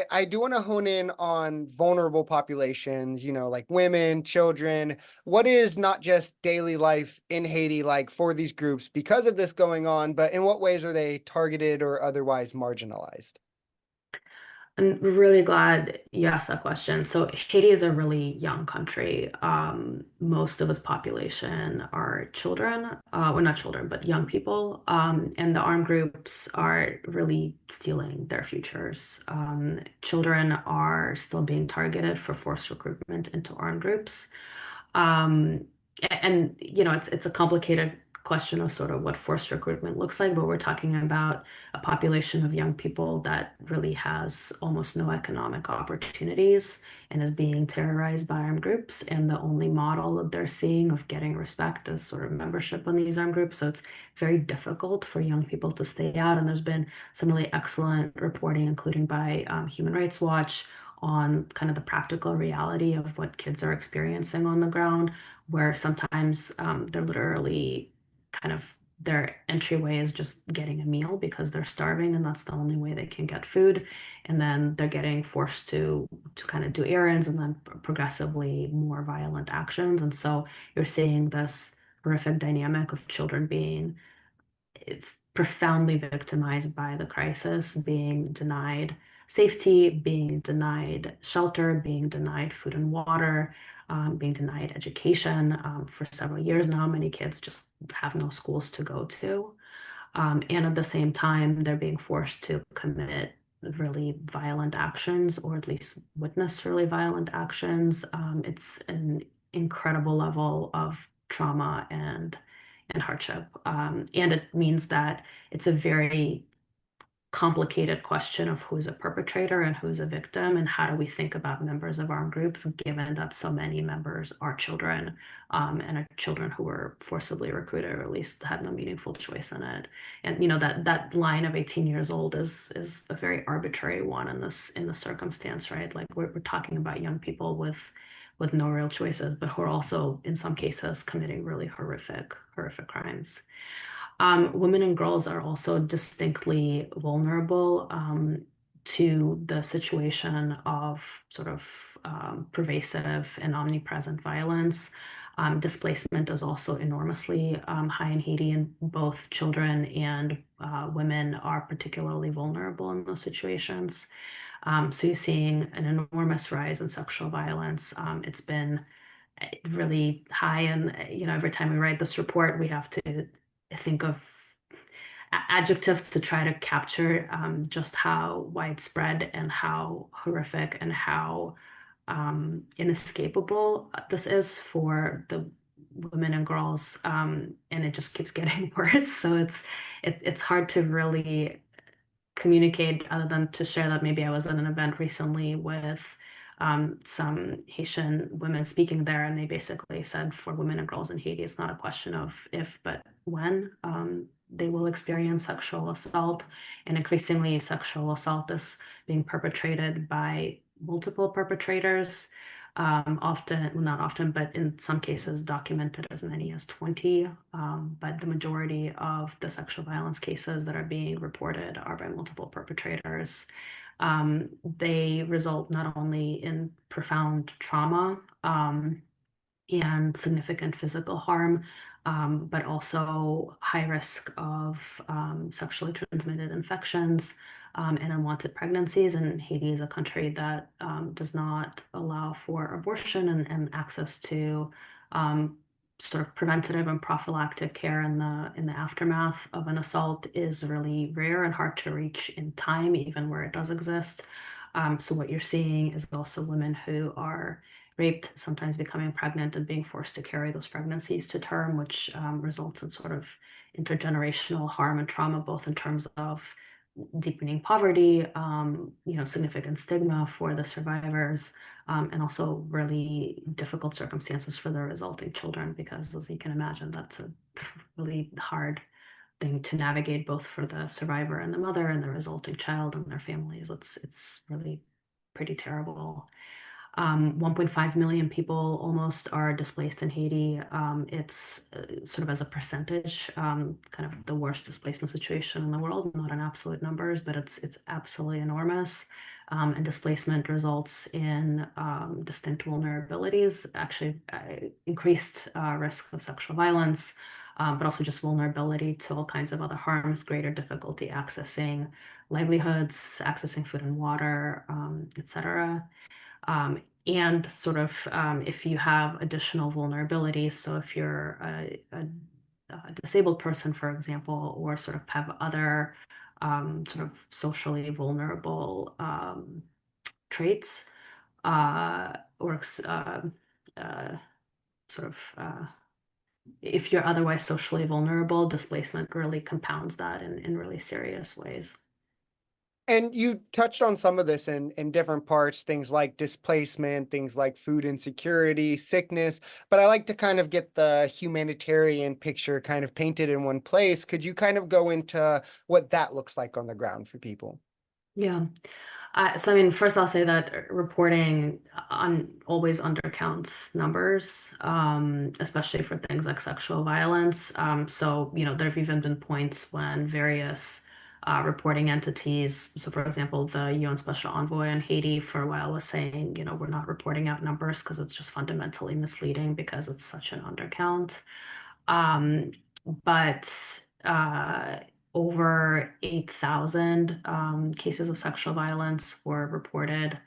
I do want to hone in on vulnerable populations, like women, children. What is not just daily life in Haiti like for these groups because of this going on, but in what ways are they targeted or otherwise marginalized? I'm really glad you asked that question. So Haiti is a really young country. Most of its population are children, well, not children, but young people. And the armed groups are really stealing their futures. Children are still being targeted for forced recruitment into armed groups. Um, it's a complicated question of sort of what forced recruitment looks like, but we're talking about a population of young people that really has almost no economic opportunities and is being terrorized by armed groups. And the only model that they're seeing of getting respect is sort of membership in these armed groups. So it's very difficult for young people to stay out. And there's been some really excellent reporting, including by Human Rights Watch, on kind of the practical reality of what kids are experiencing on the ground, where sometimes they're literally kind of their entryway is just getting a meal because they're starving and that's the only way they can get food. And then they're getting forced to kind of do errands and then progressively more violent actions. And so you're seeing this horrific dynamic of children being profoundly victimized by the crisis, being denied safety, being denied shelter, being denied food and water, being denied education. For several years now, many kids just have no schools to go to. And at the same time, they're being forced to commit really violent actions or at least witness really violent actions. It's an incredible level of trauma and hardship. And it means that it's a very complicated question of who's a perpetrator and who's a victim, and how do we think about members of armed groups, given that so many members are children, and are children who were forcibly recruited or at least had no meaningful choice in it. And that line of 18 years old is a very arbitrary one in the circumstance, right? Like we're talking about young people with no real choices, but who are also in some cases committing really horrific crimes. Women and girls are also distinctly vulnerable to the situation of sort of pervasive and omnipresent violence. Displacement is also enormously high in Haiti, and both children and women are particularly vulnerable in those situations. So you're seeing an enormous rise in sexual violence. It's been really high, and every time we write this report, we have to think of adjectives to try to capture just how widespread and how horrific and how inescapable this is for the women and girls, and it just keeps getting worse. So it's hard to really communicate other than to share that maybe I was at an event recently with some Haitian women speaking there, and they basically said for women and girls in Haiti, it's not a question of if, but when they will experience sexual assault. And increasingly, sexual assault is being perpetrated by multiple perpetrators. Often, well, not often, but in some cases documented as many as 20. But the majority of the sexual violence cases that are being reported are by multiple perpetrators. They result not only in profound trauma and significant physical harm, but also high risk of sexually transmitted infections and unwanted pregnancies. And Haiti is a country that does not allow for abortion, and access to sort of preventative and prophylactic care in the aftermath of an assault is really rare and hard to reach in time, even where it does exist. So what you're seeing is also women who are raped, sometimes becoming pregnant and being forced to carry those pregnancies to term, which results in sort of intergenerational harm and trauma, both in terms of deepening poverty, significant stigma for the survivors, and also really difficult circumstances for the resulting children, because as you can imagine, that's a really hard thing to navigate both for the survivor and the mother and the resulting child and their families. It's really pretty terrible. 1.5 million people almost are displaced in Haiti. It's sort of as a percentage, kind of the worst displacement situation in the world, not in absolute numbers, but it's absolutely enormous. and displacement results in distinct vulnerabilities, actually increased risk of sexual violence, but also just vulnerability to all kinds of other harms, greater difficulty accessing livelihoods, accessing food and water, etc. And sort of if you have additional vulnerabilities, so if you're a disabled person, for example, or sort of have other sort of socially vulnerable traits, or uh, sort of if you're otherwise socially vulnerable, displacement really compounds that in really serious ways. And you touched on some of this in different parts, things like displacement, things like food insecurity, sickness, but I like to kind of get the humanitarian picture kind of painted in one place. Could you kind of go into what that looks like on the ground for people? Yeah. So I mean, first I'll say that reporting on always undercounts numbers, especially for things like sexual violence. So, there have even been points when various reporting entities, so for example, the UN Special Envoy in Haiti for a while was saying, we're not reporting out numbers because it's just fundamentally misleading because it's such an undercount. Um, but over 8,000 cases of sexual violence were reported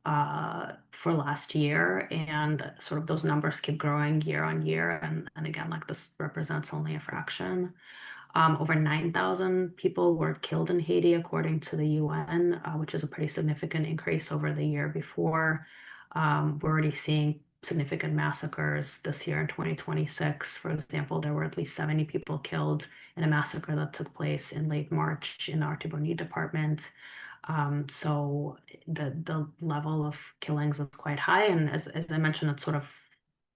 for last year, and sort of those numbers keep growing year on year. And again, like this represents only a fraction. Over 9,000 people were killed in Haiti, according to the UN, which is a pretty significant increase over the year before. We're already seeing significant massacres this year in 2026. For example, there were at least 70 people killed in a massacre that took place in late March in the Artibonite department. So the level of killings is quite high, and as I mentioned, it's sort of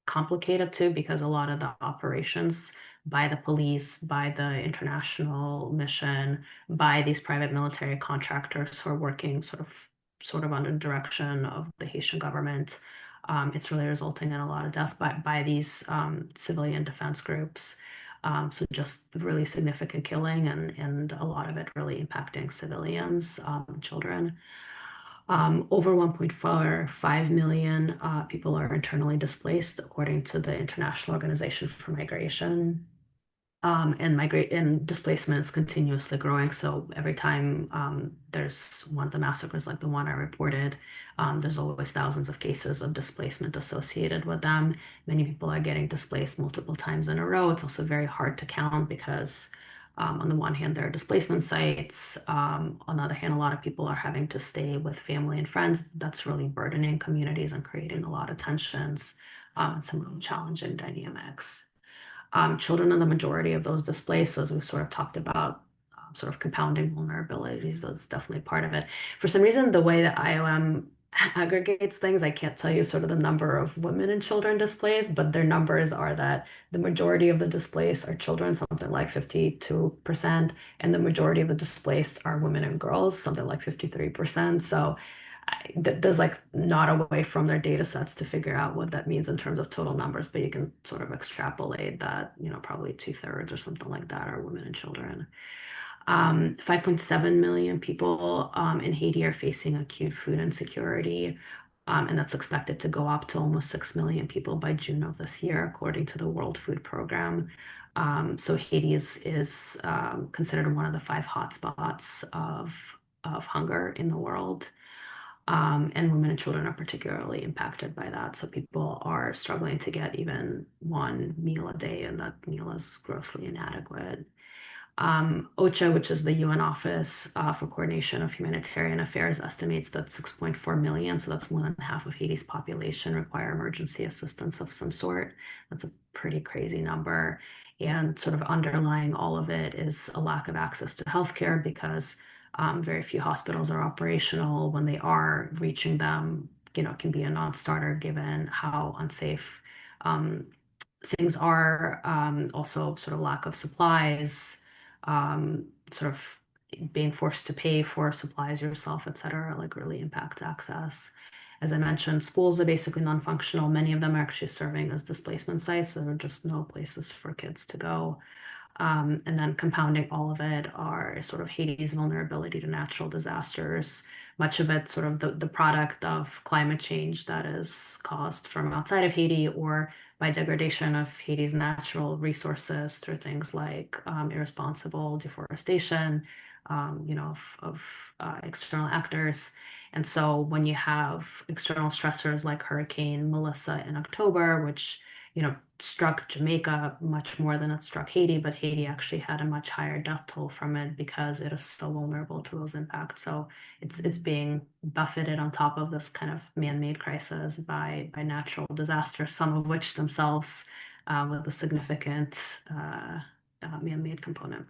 complicated too because a lot of the operations by the police, by the international mission, by these private military contractors who are working sort of under the direction of the Haitian government. It's really resulting in a lot of deaths by these civilian defense groups. So just really significant killing and a lot of it really impacting civilians, children. Over 1.45 million people are internally displaced, according to the International Organization for Migration. And displacement is continuously growing. So every time there's one of the massacres like the one I reported, there's always thousands of cases of displacement associated with them. Many people are getting displaced multiple times in a row. It's also very hard to count because on the one hand, there are displacement sites. On the other hand, a lot of people are having to stay with family and friends. That's really burdening communities and creating a lot of tensions, and some really challenging dynamics. Children are the majority of those displaced, as we've sort of talked about, sort of compounding vulnerabilities. That's definitely part of it. For some reason, the way that IOM aggregates things, I can't tell you sort of the number of women and children displaced, but their numbers are that the majority of the displaced are children, something like 52%, and the majority of the displaced are women and girls, something like 53%. So there's like not a way from their data sets to figure out what that means in terms of total numbers, but you can sort of extrapolate that, probably 2/3 or something like that are women and children. 5.7 million people in Haiti are facing acute food insecurity, and that's expected to go up to almost 6 million people by June of this year, according to the World Food Program. So Haiti is considered one of the five hotspots of hunger in the world. And women and children are particularly impacted by that. So people are struggling to get even one meal a day, and that meal is grossly inadequate. OCHA, which is the UN Office for Coordination of Humanitarian Affairs, estimates that 6.4 million, so that's more than half of Haiti's population, require emergency assistance of some sort. That's a pretty crazy number. And sort of underlying all of it is a lack of access to healthcare because very few hospitals are operational. When they are, reaching them, can be a non-starter given how unsafe things are. Also, sort of lack of supplies, sort of being forced to pay for supplies yourself, et cetera, like really impacts access. As I mentioned, schools are basically non-functional. Many of them are actually serving as displacement sites. There are just no places for kids to go. And then compounding all of it are sort of Haiti's vulnerability to natural disasters, much of it sort of the product of climate change that is caused from outside of Haiti or by degradation of Haiti's natural resources through things like irresponsible deforestation, of external actors. And so when you have external stressors like Hurricane Melissa in October, which struck Jamaica much more than it struck Haiti, but Haiti actually had a much higher death toll from it because it is so vulnerable to those impacts. So it's being buffeted on top of this kind of man-made crisis by natural disasters, some of which themselves with a significant man-made component.